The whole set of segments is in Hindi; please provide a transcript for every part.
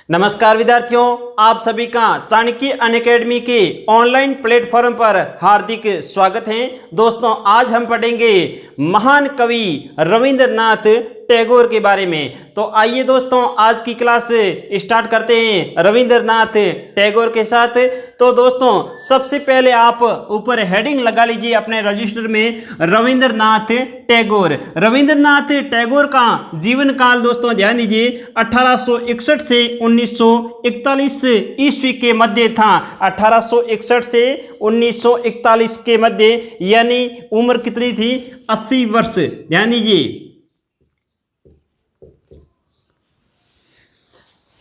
नमस्कार विद्यार्थियों, आप सभी का चाणक्य अनअकैडमी के ऑनलाइन प्लेटफॉर्म पर हार्दिक स्वागत है। दोस्तों, आज हम पढ़ेंगे महान कवि रविंद्रनाथ टैगोर के बारे में। तो आइए दोस्तों, आज की क्लास स्टार्ट करते हैं रविंद्रनाथ टैगोर के साथ। तो दोस्तों, सबसे पहले आप ऊपर हेडिंग लगा लीजिए अपने रजिस्टर में, रविंद्रनाथ टैगोर। रविंद्रनाथ टैगोर का जीवन काल दोस्तों ध्यान दीजिए, 1861 से 1941 ईस्वी के मध्य था। 1861 से 1941 के मध्य, यानी उम्र कितनी थी? 80 वर्ष। ध्यान दीजिए।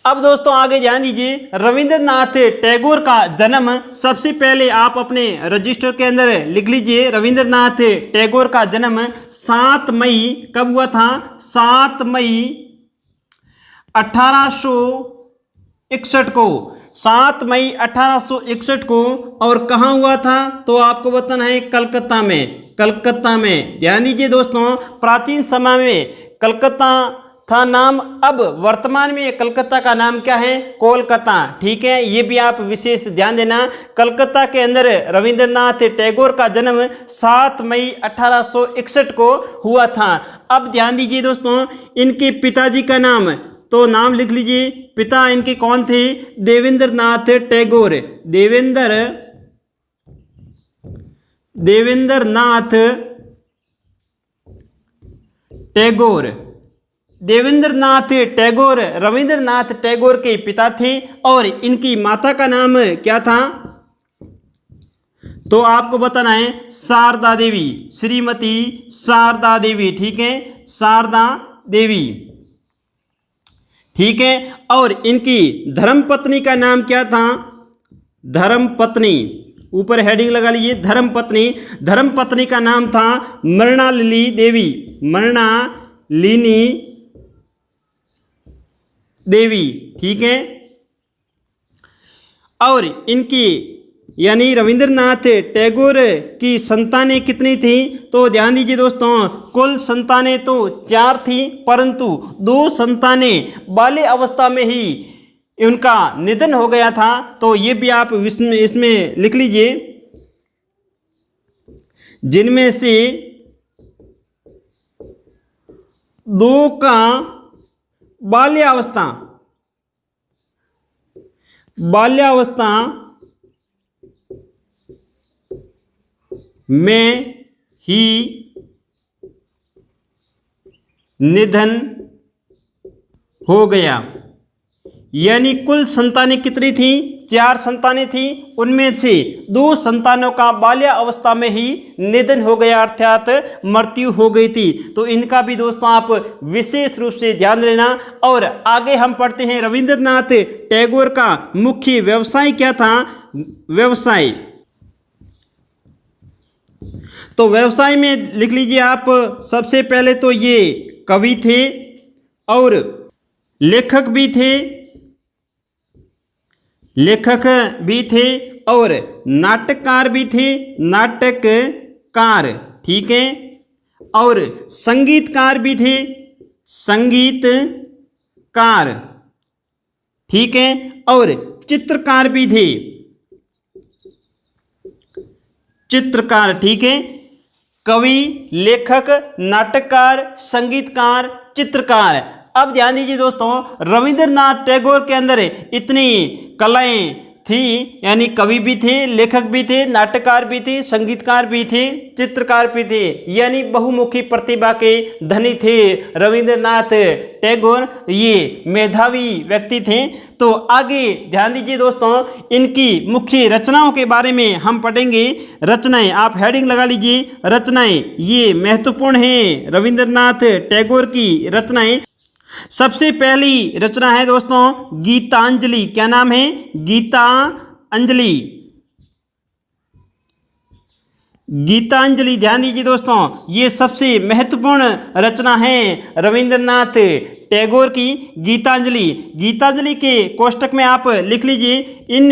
अब दोस्तों आगे ध्यान दीजिए, रविंद्रनाथ टैगोर का जन्म सबसे पहले आप अपने रजिस्टर के अंदर लिख लीजिए। रविंद्रनाथ टैगोर का जन्म 7 मई कब हुआ था? 7 मई 1861 को। 7 मई 1861 को। और कहाँ हुआ था? तो आपको बताना है कलकत्ता में। कलकत्ता में ध्यान दीजिए दोस्तों, प्राचीन समय में कलकत्ता था नाम, अब वर्तमान में कलकत्ता का नाम क्या है? कोलकाता। ठीक है, ये भी आप विशेष ध्यान देना। कलकत्ता के अंदर रविंद्रनाथ टैगोर का जन्म 7 मई 1861 को हुआ था। अब ध्यान दीजिए दोस्तों, इनके पिताजी का नाम, तो नाम लिख लीजिए। पिता इनके कौन थे? देवेंद्रनाथ टैगोर। देवेंद्रनाथ टैगोर। देवेंद्रनाथ टैगोर रविंद्रनाथ टैगोर के पिता थे। और इनकी माता का नाम क्या था? तो आपको बताना है शारदा देवी, श्रीमती शारदा देवी। ठीक है, शारदा देवी। ठीक है, और इनकी धर्मपत्नी का नाम क्या था? धर्मपत्नी, ऊपर हेडिंग लगा लीजिए, धर्मपत्नी। धर्मपत्नी का नाम था मृणालिनी देवी। मृणालिनी देवी। ठीक है, और इनकी यानी रविंद्रनाथ टैगोर की संतानें कितनी थी? तो ध्यान दीजिए दोस्तों, कुल संतानें तो 4 थी, परंतु 2 संतानें बाल्य अवस्था में ही उनका निधन हो गया था। तो ये भी आप इसमें लिख लीजिए, जिनमें से 2 का बाल्यावस्था में ही निधन हो गया। यानी कुल संतानें कितनी थी? 4 संतानें थी, उनमें से 2 संतानों का बाल्य अवस्था में ही निधन हो गया, अर्थात मृत्यु हो गई थी। तो इनका भी दोस्तों आप विशेष रूप से ध्यान देना। और आगे हम पढ़ते हैं, रविंद्रनाथ टैगोर का मुख्य व्यवसाय क्या था? व्यवसाय, तो व्यवसाय में लिख लीजिए आप, सबसे पहले तो ये कवि थे और लेखक भी थे और नाटककार भी थे। नाटककार। ठीक है, और संगीतकार भी थे। संगीतकार। ठीक है, और चित्रकार भी थे। चित्रकार। ठीक है, कवि, लेखक, नाटककार, संगीतकार, चित्रकार। अब ध्यान दीजिए दोस्तों, रविंद्रनाथ टैगोर के अंदर इतनी कलाएं थी, यानी कवि भी थे, लेखक भी थे, नाटककार भी थे, संगीतकार भी थे, चित्रकार भी थे, यानी बहुमुखी प्रतिभा के धनी थे रविंद्रनाथ टैगोर। ये मेधावी व्यक्ति थे। तो आगे ध्यान दीजिए दोस्तों, इनकी मुख्य रचनाओं के बारे में हम पढ़ेंगे। रचनाएं, आप हेडिंग लगा लीजिए, रचनाएं। ये महत्वपूर्ण है रविंद्रनाथ टैगोर की रचनाएं। सबसे पहली रचना है दोस्तों गीतांजलि। क्या नाम है? गीतांजलि। गीतांजलि। ध्यान दीजिए दोस्तों, ये सबसे महत्वपूर्ण रचना है रविंद्रनाथ टैगोर की, गीतांजलि। गीतांजलि के कोष्टक में आप लिख लीजिए, इन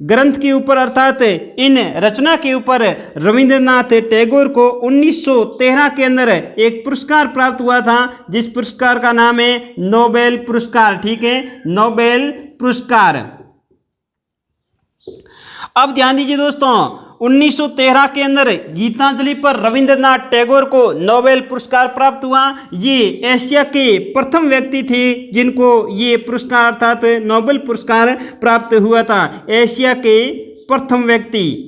ग्रंथ के ऊपर अर्थात इन रचना के ऊपर रविंद्रनाथ टैगोर को 1913 के अंदर एक पुरस्कार प्राप्त हुआ था, जिस पुरस्कार का नाम है नोबेल पुरस्कार। ठीक है, नोबेल पुरस्कार। अब ध्यान दीजिए दोस्तों, 1913 के अंदर गीतांजलि पर रविंद्रनाथ टैगोर को नोबेल पुरस्कार प्राप्त हुआ। ये एशिया के प्रथम व्यक्ति थे जिनको ये पुरस्कार अर्थात नोबेल पुरस्कार प्राप्त हुआ था। एशिया के प्रथम व्यक्ति,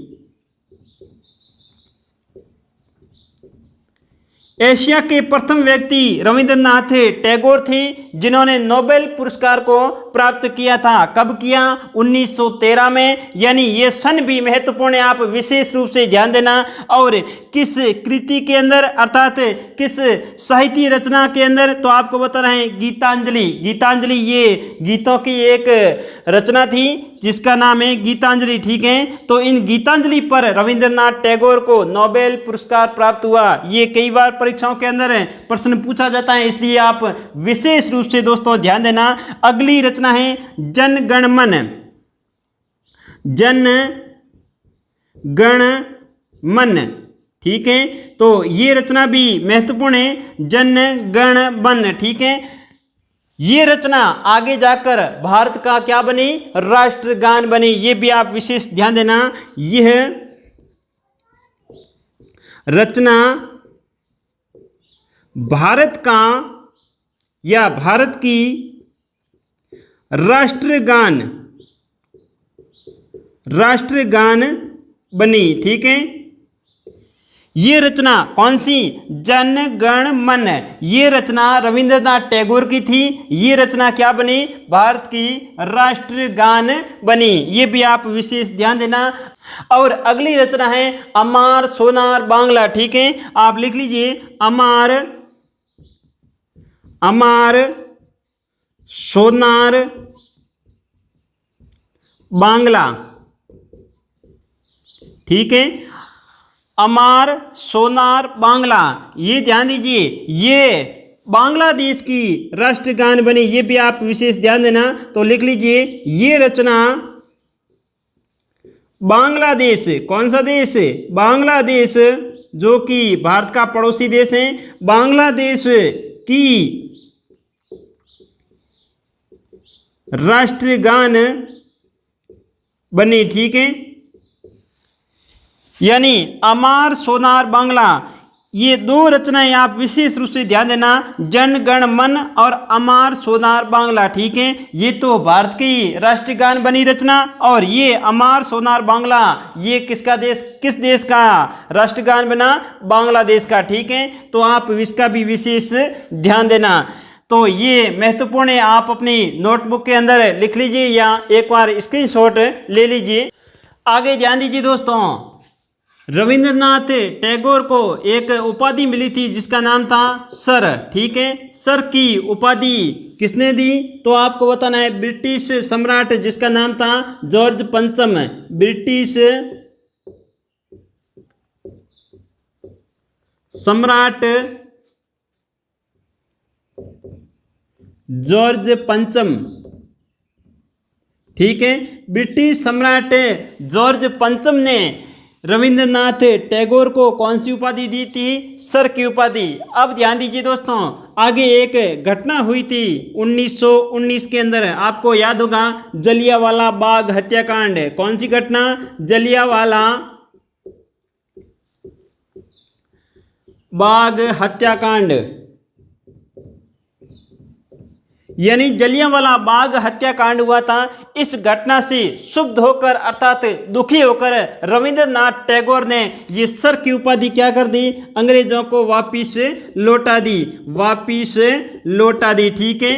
एशिया के प्रथम व्यक्ति रविंद्रनाथ टैगोर थे जिन्होंने नोबेल पुरस्कार को प्राप्त किया था। कब किया? 1913 में। यानी ये सन भी महत्वपूर्ण है, आप विशेष रूप से ध्यान देना। और किस कृति के अंदर अर्थात किस साहित्य रचना के अंदर, तो आपको बता रहे हैं गीतांजलि। गीतांजलि ये गीतों की एक रचना थी जिसका नाम है गीतांजलि, ठीक है। तो इन गीतांजलि पर रविंद्रनाथ टैगोर को नोबेल पुरस्कार प्राप्त हुआ। ये कई बार परीक्षाओं के अंदर प्रश्न पूछा जाता है, इसलिए आप विशेष रूप से दोस्तों ध्यान देना। अगली रचना है जन गण मन। जन गण मन, ठीक है। तो ये रचना भी महत्वपूर्ण है, जन गण मन, ठीक है। ये रचना आगे जाकर भारत का क्या बनी? राष्ट्रगान बनी। ये भी आप विशेष ध्यान देना। यह रचना भारत का या भारत की राष्ट्रगान बनी, ठीक है। ये रचना कौन सी? जन गण मन। ये रचना रविंद्रनाथ टैगोर की थी। ये रचना क्या बनी? भारत की राष्ट्रगान बनी। ये भी आप विशेष ध्यान देना। और अगली रचना है अमार सोनार बांग्ला, ठीक है। आप लिख लीजिए अमार सोनार बांग्ला, ठीक है। अमार सोनार बांग्ला, ये ध्यान दीजिए, ये बांग्लादेश की राष्ट्रगान बनी। ये भी आप विशेष ध्यान देना। तो लिख लीजिए ये रचना बांग्लादेश, कौन सा देश? बांग्लादेश, जो कि भारत का पड़ोसी देश है, बांग्लादेश की राष्ट्रगान बनी, ठीक है। यानी अमार सोनार बांग्ला, ये दो रचनाएं आप विशेष रूप से ध्यान देना, जन गण मन और अमार सोनार बांग्ला, ठीक है। ये तो भारत की राष्ट्रगान बनी रचना, और ये अमार सोनार बांग्ला ये किसका देश, किस देश का राष्ट्रगान बना? बांग्लादेश का, ठीक है। तो आप इसका भी विशेष ध्यान देना। तो ये महत्वपूर्ण है, आप अपनी नोटबुक के अंदर लिख लीजिए या एक बार स्क्रीनशॉट ले लीजिए। आगे ध्यान दीजिए दोस्तों, रविंद्रनाथ टैगोर को एक उपाधि मिली थी जिसका नाम था सर, ठीक है। सर की उपाधि किसने दी? तो आपको बताना है ब्रिटिश सम्राट जिसका नाम था जॉर्ज पंचम। ब्रिटिश सम्राट जॉर्ज पंचम, ठीक है। ब्रिटिश सम्राट जॉर्ज पंचम ने रविंद्रनाथ टैगोर को कौन सी उपाधि दी थी? सर की उपाधि। अब ध्यान दीजिए दोस्तों, आगे एक घटना हुई थी 1919 के अंदर, आपको याद होगा जलियांवाला बाग हत्याकांड। कौन सी घटना? जलियांवाला बाग हत्याकांड। यानी जलियांवाला बाग हत्याकांड हुआ था। इस घटना से क्षुब्ध होकर अर्थात दुखी होकर रविंद्रनाथ टैगोर ने ये सर की उपाधि क्या कर दी? अंग्रेजों को वापिस लौटा दी, वापिस लौटा दी, ठीक है।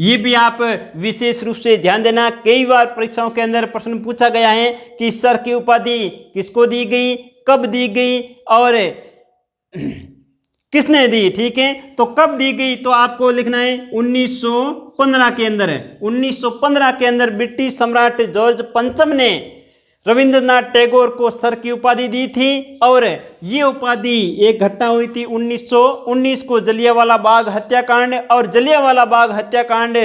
ये भी आप विशेष रूप से ध्यान देना। कई बार परीक्षाओं के अंदर प्रश्न पूछा गया है कि सर की उपाधि किसको दी गई, कब दी गई और किसने दी, ठीक है। तो कब दी गई तो आपको लिखना है 1915 के अंदर। 1915 के अंदर ब्रिटिश सम्राट जॉर्ज पंचम ने रविंद्रनाथ टैगोर को सर की उपाधि दी थी। और ये उपाधि, एक घटना हुई थी 1919 को जलियांवाला बाग हत्याकांड, और जलियांवाला बाग हत्याकांड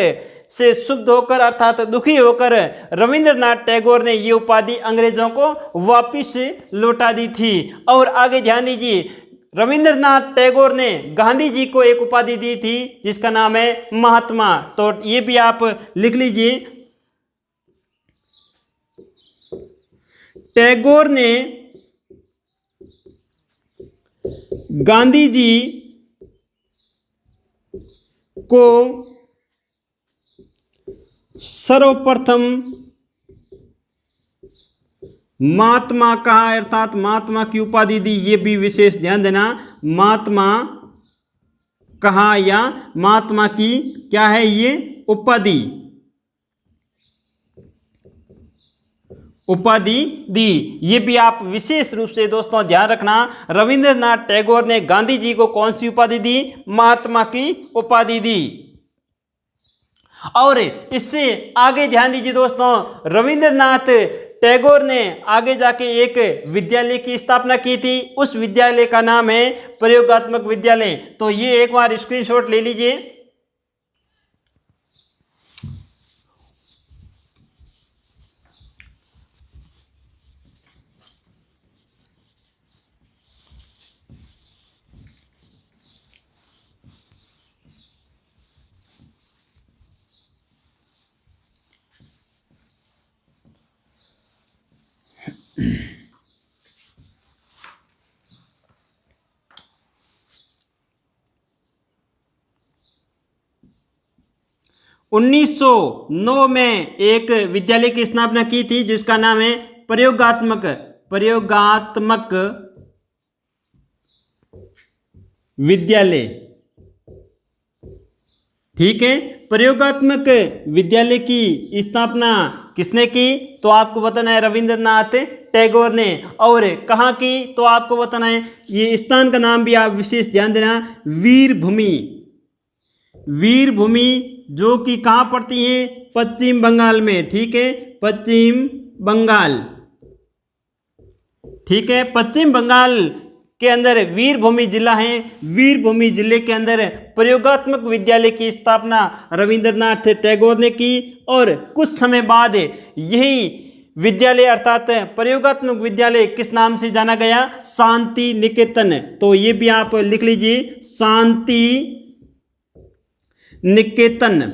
से क्षुब्ध होकर अर्थात दुखी होकर रविंद्रनाथ टैगोर ने ये उपाधि अंग्रेजों को वापिस लौटा दी थी। और आगे ध्यान दीजिए, रविंद्रनाथ टैगोर ने गांधी जी को एक उपाधि दी थी जिसका नाम है महात्मा। तो ये भी आप लिख लीजिए। टैगोर ने गांधी जी को सर्वप्रथम महात्मा कहा, अर्थात महात्मा की उपाधि दी। ये भी विशेष ध्यान देना, महात्मा कहा या महात्मा की क्या है ये उपाधि, उपाधि दी। ये भी आप विशेष रूप से दोस्तों ध्यान रखना, रविंद्रनाथ टैगोर ने गांधी जी को कौन सी उपाधि दी, महात्मा की उपाधि दी। और इससे आगे ध्यान दीजिए दोस्तों, रविंद्रनाथ टैगोर ने आगे जाके एक विद्यालय की स्थापना की थी। उस विद्यालय का नाम है प्रयोगात्मक विद्यालय। तो ये एक बार स्क्रीनशॉट ले लीजिए। 1909 में एक विद्यालय की स्थापना की थी जिसका नाम है प्रयोगात्मक विद्यालय। ठीक है, प्रयोगात्मक विद्यालय की स्थापना किसने की, तो आपको बताना है रविंद्रनाथ टैगोर ने। और कहाँ की, तो आपको बताना है, ये स्थान का नाम भी आप विशेष ध्यान देना, वीरभूमि। वीरभूमि जो कि कहाँ पड़ती है, पश्चिम बंगाल में। ठीक है, पश्चिम बंगाल। ठीक है, पश्चिम बंगाल के अंदर वीरभूमि जिला है। वीरभूमि जिले के अंदर प्रयोगात्मक विद्यालय की स्थापना रविंद्रनाथ टैगोर ने की। और कुछ समय बाद यही विद्यालय अर्थात प्रयोगात्मक विद्यालय किस नाम से जाना गया, शांति निकेतन। तो ये भी आप लिख लीजिए, शांति निकेतन,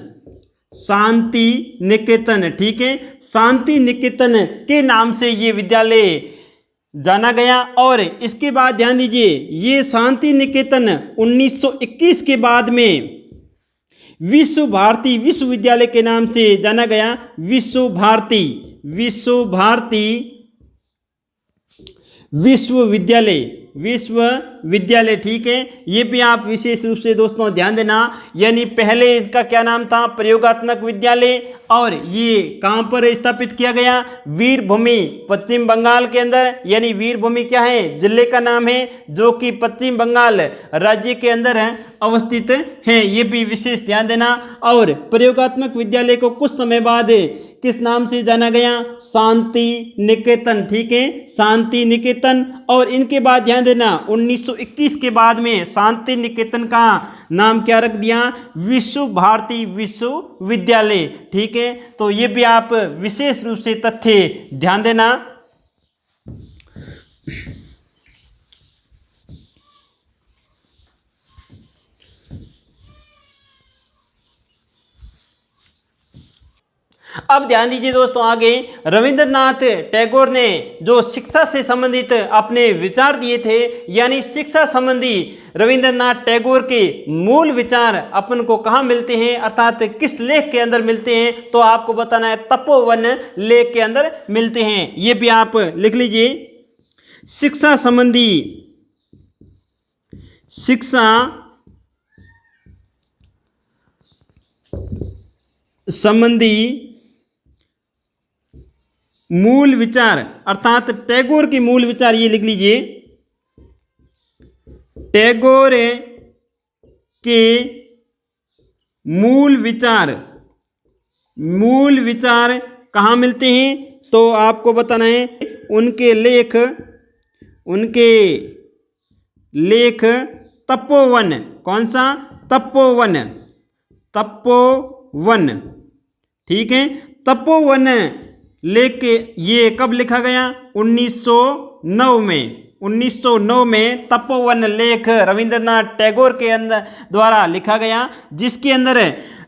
शांति निकेतन। ठीक है, शांति निकेतन के नाम से ये विद्यालय जाना गया। और इसके बाद ध्यान दीजिए, ये शांति निकेतन 1921 के बाद में विश्व भारती विश्वविद्यालय के नाम से जाना गया। विश्व भारती विश्वविद्यालय। ठीक है, ये भी आप विशेष रूप से दोस्तों ध्यान देना। यानी पहले इसका क्या नाम था, प्रयोगात्मक विद्यालय। और ये कहाँ पर स्थापित किया गया, वीरभूमि, पश्चिम बंगाल के अंदर। यानी वीरभूमि क्या है, जिले का नाम है, जो कि पश्चिम बंगाल राज्य के अंदर है, अवस्थित है। ये भी विशेष ध्यान देना। और प्रयोगात्मक विद्यालय को कुछ समय बाद किस नाम से जाना गया, शांति निकेतन। ठीक है, शांति निकेतन। और इनके बाद ध्यान देना, 1921 के बाद में शांति निकेतन का नाम क्या रख दिया, विश्व भारती विश्वविद्यालय। ठीक है, तो ये भी आप विशेष रूप से तथ्य ध्यान देना। अब ध्यान दीजिए दोस्तों, आगे रविंद्रनाथ टैगोर ने जो शिक्षा से संबंधित अपने विचार दिए थे, यानी शिक्षा संबंधी रविंद्रनाथ टैगोर के मूल विचार अपन को कहाँ मिलते हैं, अर्थात किस लेख के अंदर मिलते हैं, तो आपको बताना है तपोवन लेख के अंदर मिलते हैं। ये भी आप लिख लीजिए, शिक्षा संबंधी मूल विचार, अर्थात टैगोर के मूल विचार, ये लिख लीजिए, टैगोर के मूल विचार कहाँ मिलते हैं, तो आपको बताना है उनके लेख तपोवन। कौन सा, तपोवन। ठीक है, तपोवन लेख के ये कब लिखा गया, 1909 में। 1909 में तपोवन लेख रविंद्रनाथ टैगोर के अंदर द्वारा लिखा गया, जिसके अंदर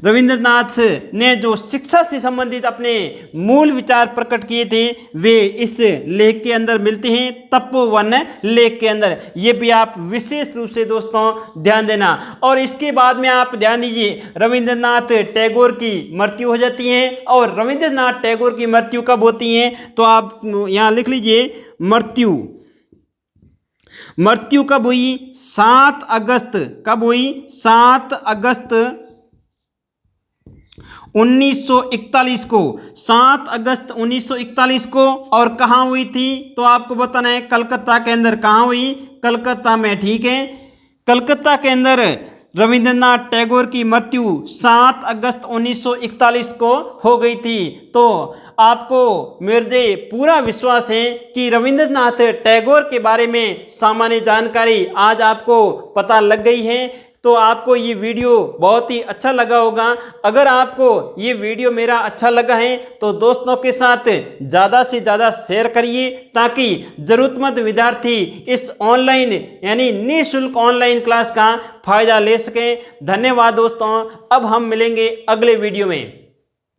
रविंद्रनाथ ने जो शिक्षा से संबंधित अपने मूल विचार प्रकट किए थे वे इस लेख के अंदर मिलते हैं, तपोवन लेख के अंदर। ये भी आप विशेष रूप से दोस्तों ध्यान देना। और इसके बाद में आप ध्यान दीजिए, रविंद्रनाथ टैगोर की मृत्यु हो जाती है। और रविंद्रनाथ टैगोर की मृत्यु कब होती है, तो आप यहाँ लिख लीजिए मृत्यु कब हुई, 7 अगस्त। कब हुई, 7 अगस्त 1941 को, 7 अगस्त 1941 को। और कहाँ हुई थी, तो आपको बताना है कलकत्ता के अंदर। कहाँ हुई, कलकत्ता में, ठीक है। कलकत्ता के अंदर रविंद्रनाथ टैगोर की मृत्यु 7 अगस्त 1941 को हो गई थी। तो आपको मेरे पूरा विश्वास है कि रविंद्रनाथ टैगोर के बारे में सामान्य जानकारी आज आपको पता लग गई है। तो आपको ये वीडियो बहुत ही अच्छा लगा होगा। अगर आपको ये वीडियो मेरा अच्छा लगा है तो दोस्तों के साथ ज़्यादा से ज़्यादा शेयर करिए, ताकि ज़रूरतमंद विद्यार्थी इस ऑनलाइन यानी निःशुल्क ऑनलाइन क्लास का फ़ायदा ले सकें। धन्यवाद दोस्तों। अब हम मिलेंगे अगले वीडियो में।